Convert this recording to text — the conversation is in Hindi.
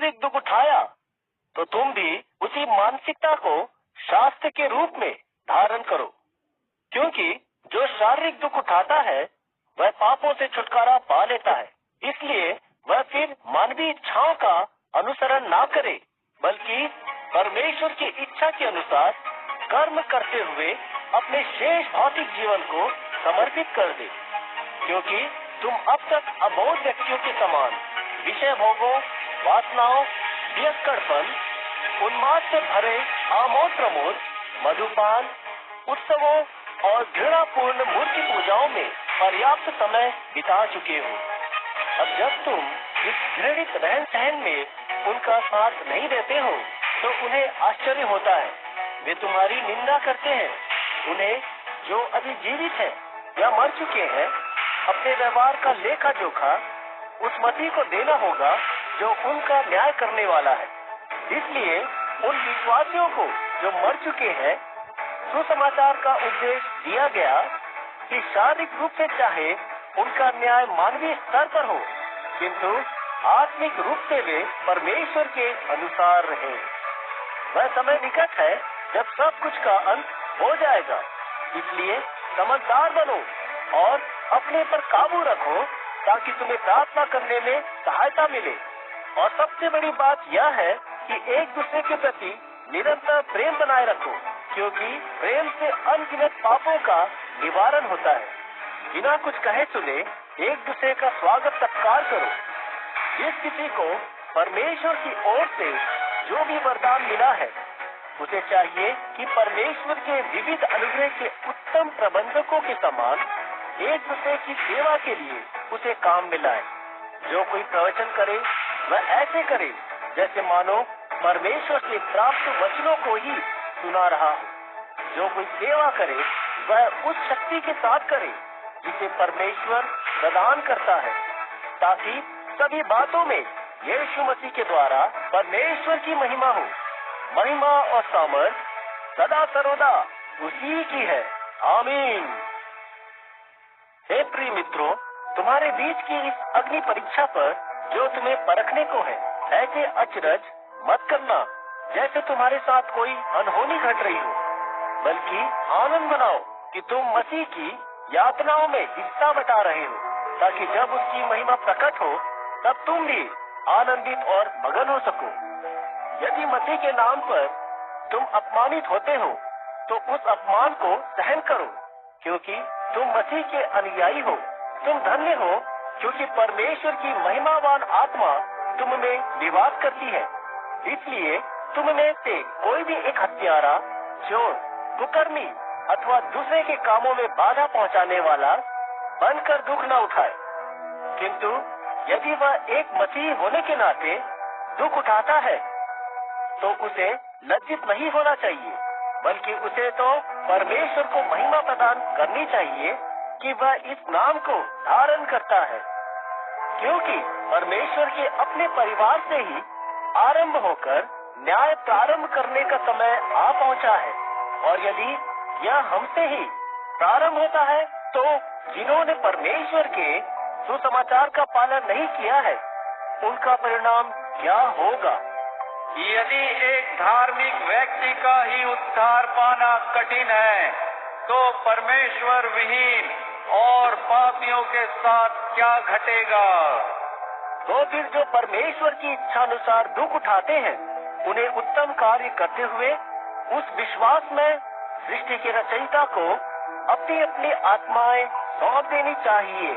शारीरिक दुख उठाया तो तुम भी उसी मानसिकता को शास्त्र के रूप में धारण करो, क्योंकि जो शारीरिक दुख उठाता है वह पापों से छुटकारा पा लेता है। इसलिए वह फिर मानवीय इच्छाओं का अनुसरण ना करे, बल्कि परमेश्वर की इच्छा के अनुसार कर्म करते हुए अपने शेष भौतिक जीवन को समर्पित कर दे, क्योंकि तुम अब तक अबोध व्यक्तियों के समान विषय भोगों, वासनाओं, पियक्कड़पन, उन्माद से भरे आमोद प्रमोद, मधुपान, उत्सवों और घृणापूर्ण मूर्ति पूजाओं में पर्याप्त समय बिता चुके हो। अब जब तुम इस घृणित रहन सहन में उनका साथ नहीं देते हो तो उन्हें आश्चर्य होता है। वे तुम्हारी निंदा करते हैं। उन्हें जो अभी जीवित है या मर चुके हैं अपने व्यवहार का लेखा जोखा उस मसीह को देना होगा जो उनका न्याय करने वाला है। इसलिए उन विश्वासियों को जो मर चुके हैं सुसमाचार का उपदेश दिया गया कि शारीरिक रूप से चाहे उनका न्याय मानवीय स्तर पर हो, किंतु आत्मिक रूप से वे परमेश्वर के अनुसार रहे। वह समय निकट है जब सब कुछ का अंत हो जाएगा। इसलिए समझदार बनो और अपने पर काबू रखो ताकि तुम्हें प्रार्थना करने में सहायता मिले। और सबसे बड़ी बात यह है कि एक दूसरे के प्रति निरंतर प्रेम बनाए रखो, क्योंकि प्रेम से अनगिनत पापों का निवारण होता है। बिना कुछ कहे सुने एक दूसरे का स्वागत सत्कार करो। जिस किसी को परमेश्वर की ओर से जो भी वरदान मिला है उसे चाहिए कि परमेश्वर के विविध अनुग्रह के उत्तम प्रबंधकों के समान एक दूसरे की सेवा के लिए उसे काम में लाए। जो कोई प्रवचन करे वह ऐसे करे जैसे मानो परमेश्वर से प्राप्त वचनों को ही सुना रहा हो। जो कोई सेवा करे वह उस शक्ति के साथ करे जिसे परमेश्वर प्रदान करता है, ताकि सभी बातों में यीशु मसीह के द्वारा परमेश्वर की महिमा हो। महिमा और सामर्थ सदा सर्वदा उसी की है। आमीन। हे प्रिय मित्रों, तुम्हारे बीच की इस अग्नि परीक्षा पर जो तुम्हें परखने को है, ऐसे अचरज मत करना जैसे तुम्हारे साथ कोई अनहोनी घट रही हो, बल्कि आनंद मनाओ कि तुम मसीह की यातनाओं में हिस्सा बटा रहे हो, ताकि जब उसकी महिमा प्रकट हो तब तुम भी आनंदित और मगन हो सको। यदि मसीह के नाम पर तुम अपमानित होते हो तो उस अपमान को सहन करो, क्योंकि तुम मसीह के अनुयायी हो। तुम धन्य हो क्योंकि परमेश्वर की महिमावान आत्मा तुम में निवास करती है। इसलिए तुम में से कोई भी एक हत्यारा, चोर, कुकर्मी अथवा दूसरे के कामों में बाधा पहुंचाने वाला बनकर दुख न उठाए, किंतु यदि वह एक मसीही होने के नाते दुख उठाता है तो उसे लज्जित नहीं होना चाहिए, बल्कि उसे तो परमेश्वर को महिमा प्रदान करनी चाहिए कि वह इस नाम को धारण करता है, क्योंकि परमेश्वर के अपने परिवार से ही आरंभ होकर न्याय प्रारंभ करने का समय आ पहुंचा है। और यदि यह हमसे ही प्रारंभ होता है तो जिन्होंने परमेश्वर के सुसमाचार का पालन नहीं किया है उनका परिणाम क्या होगा। यदि एक धार्मिक व्यक्ति का ही उद्धार पाना कठिन है तो परमेश्वर विहीन और पापियों के साथ क्या घटेगा। तो फिर जो परमेश्वर की इच्छा अनुसार दुख उठाते हैं उन्हें उत्तम कार्य करते हुए उस विश्वास में सृष्टि के रचयिता को अपनी अपनी आत्माएं सौंप देनी चाहिए।